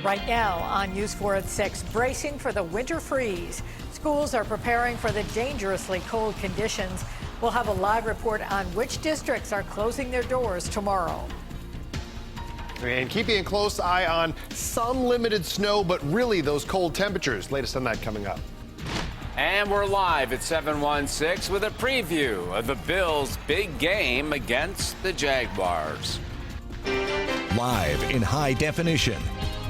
Right now on News 4 at 6, bracing for the winter freeze. Schools are preparing for the dangerously cold conditions. We'll have a live report on which districts are closing their doors tomorrow. And keeping a close eye on some limited snow, but really those cold temperatures. Latest on that coming up. And we're live at 716 with a preview of the Bills' big game against the Jaguars. Live in high definition.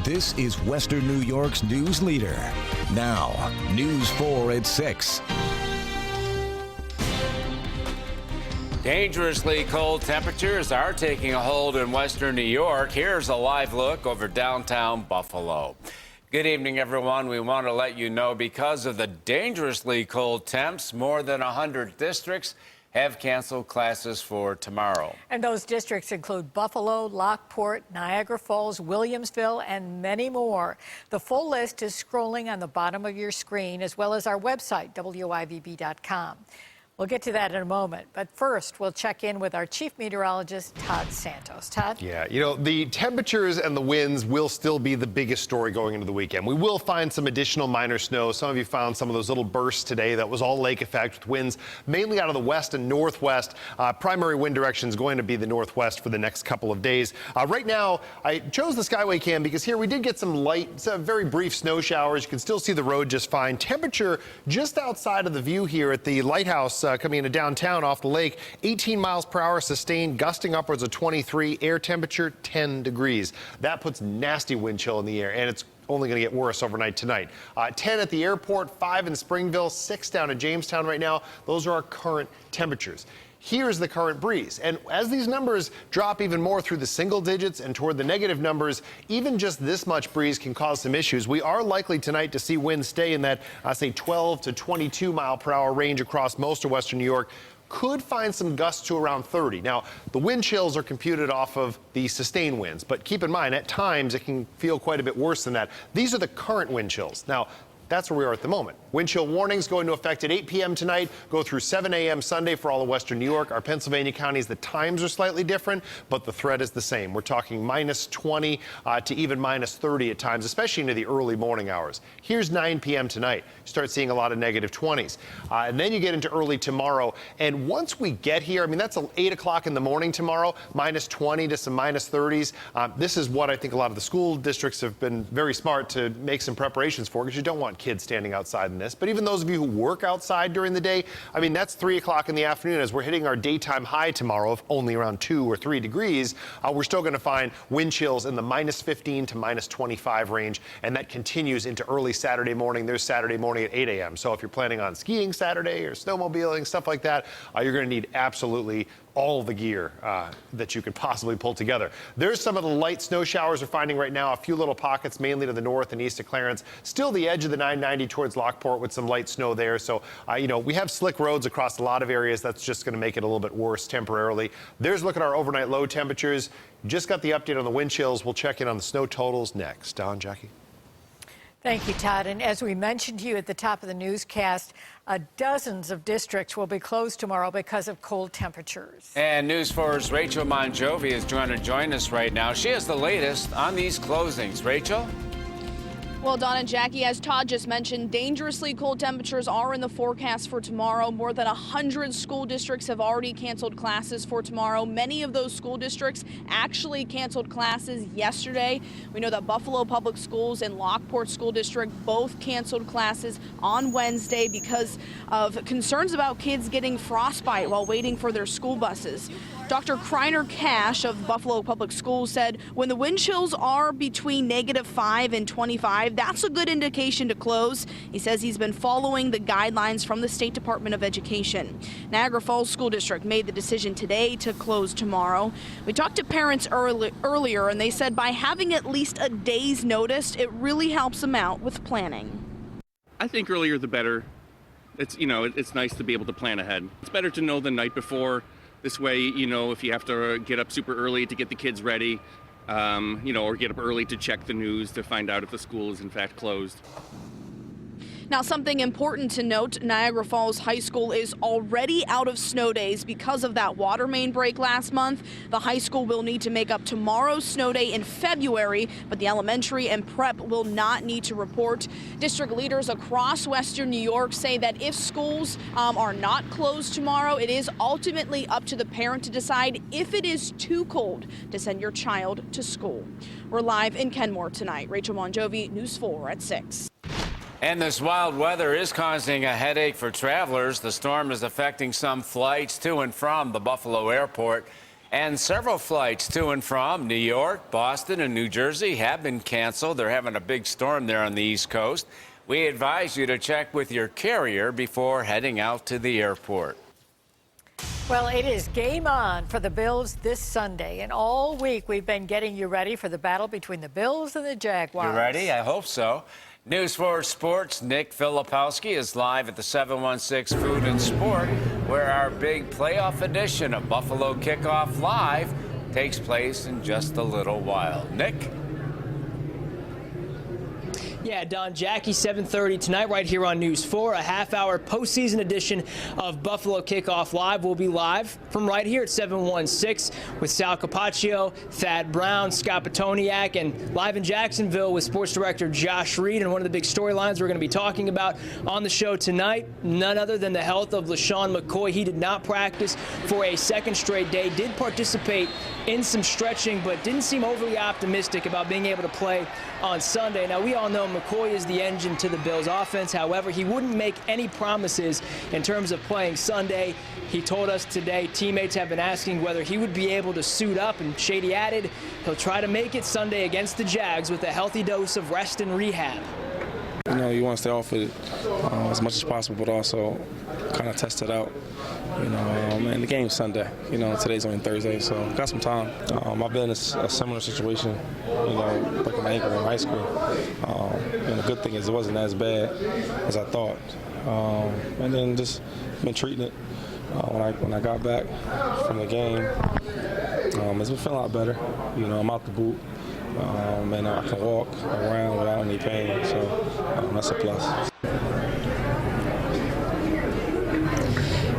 This is Western New York's news leader. Now, News 4 at 6. Dangerously cold temperatures are taking a hold in Western New York. Here's a live look over downtown Buffalo. Good evening, everyone. We want to let you know because of the dangerously cold temps, more than 100 districts have canceled classes for tomorrow. And those districts include Buffalo, Lockport, Niagara Falls, Williamsville, and many more. The full list is scrolling on the bottom of your screen, as well as our website, WIVB.com. We'll get to that in a moment. But first, we'll check in with our chief meteorologist, Todd Santos. Todd? Yeah, you know, the temperatures and the winds will still be the biggest story going into the weekend. We will find some additional minor snow. Some of you found some of those little bursts today. That was all lake effect with winds mainly out of the west and northwest. Primary wind direction is going to be the northwest for the next couple of days. Right now, I chose the Skyway cam because here we did get some light, very brief snow showers. You can still see the road just fine. Temperature just outside of the view here at the lighthouse coming into downtown off the lake, 18 miles per hour sustained, gusting upwards of 23, air temperature 10 degrees. That puts nasty wind chill in the air, and it's only going to get worse overnight tonight. 10 at the airport, 5 in Springville, 6 down at Jamestown right now. Those are our current temperatures. Here's the current breeze. And as these numbers drop even more through the single digits and toward the negative numbers, even just this much breeze can cause some issues. We are likely tonight to see winds stay in that, say, 12 to 22 mile per hour range across most of Western New York. Could find some gusts to around 30. Now, the wind chills are computed off of the sustained winds, but keep in mind, at times it can feel quite a bit worse than that. These are the current wind chills. Now, that's where we are at the moment. Wind chill warnings go into effect at 8 p.m. tonight, go through 7 a.m. Sunday for all of Western New York. Our Pennsylvania counties, the times are slightly different, but the threat is the same. We're talking minus 20 to even minus 30 at times, especially into the early morning hours. Here's 9 p.m. tonight. You start seeing a lot of negative 20s. And then you get into early tomorrow. And once we get here, I mean, that's 8 o'clock in the morning tomorrow, minus 20 to some minus 30s. This is what I think a lot of the school districts have been very smart to make some preparations for, because you don't want kids standing outside in this. But even those of you who work outside during the day, I mean, that's 3 o'clock in the afternoon as we're hitting our daytime high tomorrow of only around 2 or 3 degrees. We're still going to find wind chills in the minus 15 to minus 25 range, and that continues into early Saturday morning. There's Saturday morning at 8 a.m. So if you're planning on skiing Saturday or snowmobiling, stuff like that, you're going to need absolutely all the gear that you could possibly pull together. There's some of the light snow showers we're finding right now, a few little pockets mainly to the north and east of Clarence. Still the edge of the 990 towards Lockport with some light snow there. So, you know, we have slick roads across a lot of areas. That's just going to make it a little bit worse temporarily. There's a look at our overnight low temperatures. Just got the update on the wind chills. We'll check in on the snow totals next. Don, Jackie. Thank you, Todd. And as we mentioned to you at the top of the newscast, dozens of districts will be closed tomorrow because of cold temperatures. And News 4's Rachel Monjovi is trying to join us right now. She has the latest on these closings. Rachel? Well, Don and Jackie, as Todd just mentioned, dangerously cold temperatures are in the forecast for tomorrow. More than 100 school districts have already canceled classes for tomorrow. Many of those school districts actually canceled classes yesterday. We know that Buffalo Public Schools and Lockport School District both canceled classes on Wednesday because of concerns about kids getting frostbite while waiting for their school buses. Dr. Kreiner Cash of Buffalo Public Schools said when the wind chills are between -5 and 25, that's a good indication to close. He says he's been following the guidelines from the State Department of Education. Niagara Falls School District made the decision today to close tomorrow. We talked to parents earlier, and they said by having at least a day's notice, it really helps them out with planning. I think earlier the better. It's nice to be able to plan ahead. It's better to know the night before. This way, if you have to get up super early to get the kids ready, or get up early to check the news to find out if the school is in fact closed. Now, something important to note, Niagara Falls High School is already out of snow days because of that water main break last month. The high school will need to make up tomorrow's snow day in February, but the elementary and prep will not need to report. District leaders across Western New York say that if schools are not closed tomorrow, it is ultimately up to the parent to decide if it is too cold to send your child to school. We're live in Kenmore tonight. Rachel Monjovi, News 4 at 6. And this wild weather is causing a headache for travelers. The storm is affecting some flights to and from the Buffalo airport. And several flights to and from New York, Boston, and New Jersey have been canceled. They're having a big storm there on the East Coast. We advise you to check with your carrier before heading out to the airport. Well, it is game on for the Bills this Sunday. And all week we've been getting you ready for the battle between the Bills and the Jaguars. You ready? I hope so. News 4 Sports, Nick Filipowski is live at the 716 Food and Sport, where our big playoff edition of Buffalo Kickoff Live takes place in just a little while. Nick? Yeah, Don, Jackie, 7:30 tonight right here on News 4, a half-hour postseason edition of Buffalo Kickoff Live. We'll be live from right here at 716 with Sal Capaccio, Thad Brown, Scott Petoniak, and live in Jacksonville with sports director Josh Reed. And one of the big storylines we're going to be talking about on the show tonight, none other than the health of LeSean McCoy. He did not practice for a second straight day, did participate in some stretching, but didn't seem overly optimistic about being able to play on Sunday. Now, we all know McCoy is the engine to the Bills' offense. However, he wouldn't make any promises in terms of playing Sunday. He told us today teammates have been asking whether he would be able to suit up, and Shady added he'll try to make it Sunday against the Jags with a healthy dose of rest and rehab. You know, you want to stay off it as much as possible, but also kind of test it out. You know, and the game's Sunday. You know, today's only Thursday, so got some time. I've been in a similar situation, you know, like an ankle in high school. And the good thing is it wasn't as bad as I thought. And then just been treating it. When I got back from the game, it's been feeling a lot better. You know, I'm out the boot. And I can walk around without any pain, so that's a plus.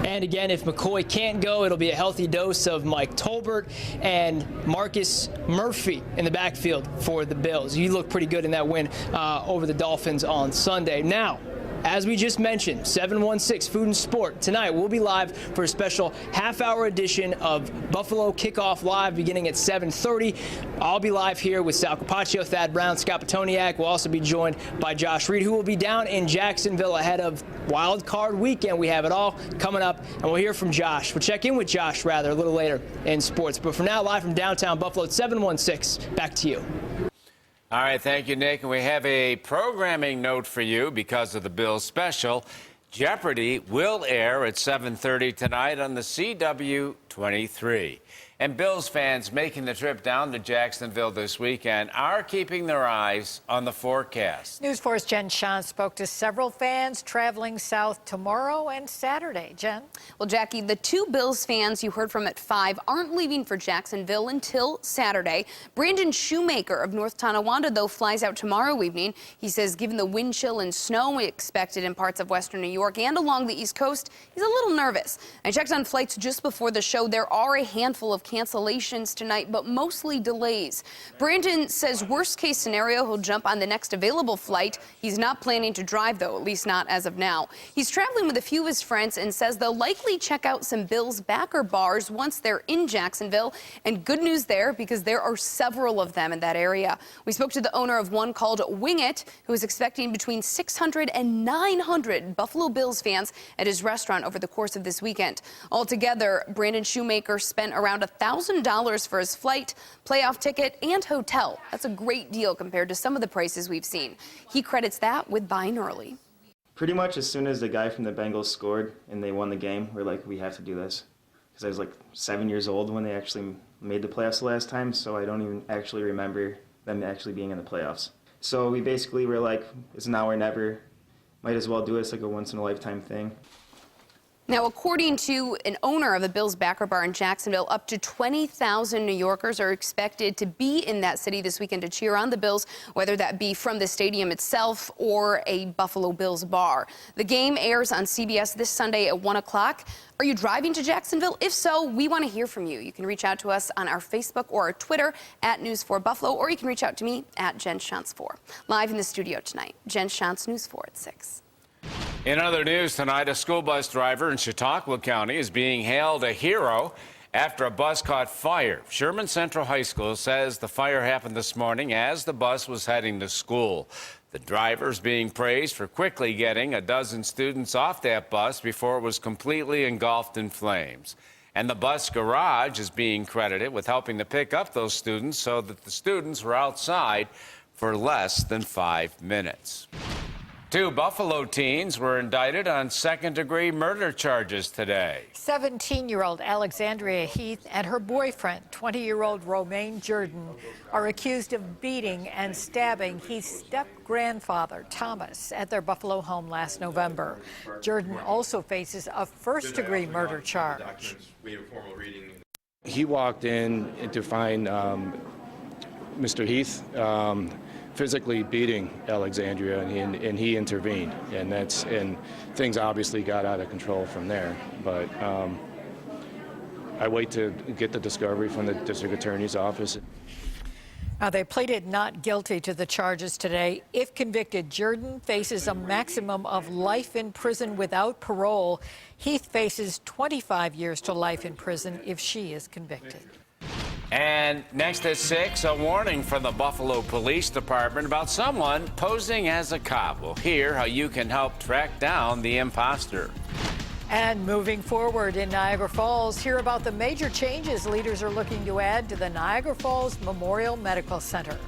And again, if McCoy can't go, it'll be a healthy dose of Mike Tolbert and Marcus Murphy in the backfield for the Bills. You look pretty good in that win over the Dolphins on Sunday. Now, as we just mentioned, 716 Food and Sport. Tonight, we'll be live for a special half-hour edition of Buffalo Kickoff Live beginning at 7:30. I'll be live here with Sal Capaccio, Thad Brown, Scott Petoniak. We'll also be joined by Josh Reed, who will be down in Jacksonville ahead of Wild Card Weekend. We have it all coming up, and we'll hear from Josh. We'll check in with Josh, rather, a little later in sports. But for now, live from downtown Buffalo at 716. Back to you. All right, thank you, Nick. And we have a programming note for you because of the Bills special. Jeopardy will air at 7:30 tonight on the CW23. And Bills fans making the trip down to Jacksonville this weekend are keeping their eyes on the forecast. News 4's Jen Shah spoke to several fans traveling south tomorrow and Saturday. Jen? Well, Jackie, the two Bills fans you heard from at 5 aren't leaving for Jacksonville until Saturday. Brandon Shoemaker of North Tonawanda, though, flies out tomorrow evening. He says given the wind chill and snow expected in parts of western New York and along the East Coast, he's a little nervous. I checked on flights just before the show. There are a handful of cancellations tonight, but mostly delays. Brandon says worst case scenario, he'll jump on the next available flight. He's not planning to drive, though, at least not as of now. He's traveling with a few of his friends and says they'll likely check out some Bills backer bars once they're in Jacksonville. And good news there, because there are several of them in that area. We spoke to the owner of one called Wing It, who is expecting between 600 and 900 Buffalo Bills fans at his restaurant over the course of this weekend. Altogether, Brandon Shoemaker spent around $1,000 for his flight, playoff ticket, and hotel. That's a great deal compared to some of the prices we've seen. He credits that with buying early. Pretty much as soon as the guy from the Bengals scored and they won the game, we're like, we have to do this. Because I was like 7 years old when they actually made the playoffs the last time, so I don't even actually remember them actually being in the playoffs. So we basically were like, it's now or never. Might as well do it. It's like a once-in-a-lifetime thing. Now, according to an owner of a Bills backer bar in Jacksonville, up to 20,000 New Yorkers are expected to be in that city this weekend to cheer on the Bills, whether that be from the stadium itself or a Buffalo Bills bar. The game airs on CBS this Sunday at 1 o'clock. Are you driving to Jacksonville? If so, we want to hear from you. You can reach out to us on our Facebook or our Twitter at News4Buffalo, or you can reach out to me at Jen Shantz 4. Live in the studio tonight, Jen Shantz, News 4 at 6. In other news tonight, a school bus driver in Chautauqua County is being hailed a hero after a bus caught fire. Sherman Central High School says the fire happened this morning as the bus was heading to school. The driver is being praised for quickly getting a dozen students off that bus before it was completely engulfed in flames. And the bus garage is being credited with helping to pick up those students so that the students were outside for less than 5 minutes. 2 Buffalo teens were indicted on second-degree murder charges today. 17-year-old Alexandria Heath and her boyfriend, 20-year-old Romaine Jordan, are accused of beating and stabbing Heath's step-grandfather, Thomas, at their Buffalo home last November. Jordan also faces a first-degree murder charge. He walked in to find Mr. Heath physically beating Alexandria, and he intervened, and things obviously got out of control from there. But I wait to get the discovery from the district attorney's office. Now, they pleaded not guilty to the charges today. If convicted, Jordan faces a maximum of life in prison without parole. Heath faces 25 years to life in prison if she is convicted. And next at 6, a warning from the Buffalo Police Department about someone posing as a cop. We'll hear how you can help track down the imposter. And moving forward in Niagara Falls, hear about the major changes leaders are looking to add to the Niagara Falls Memorial Medical Center.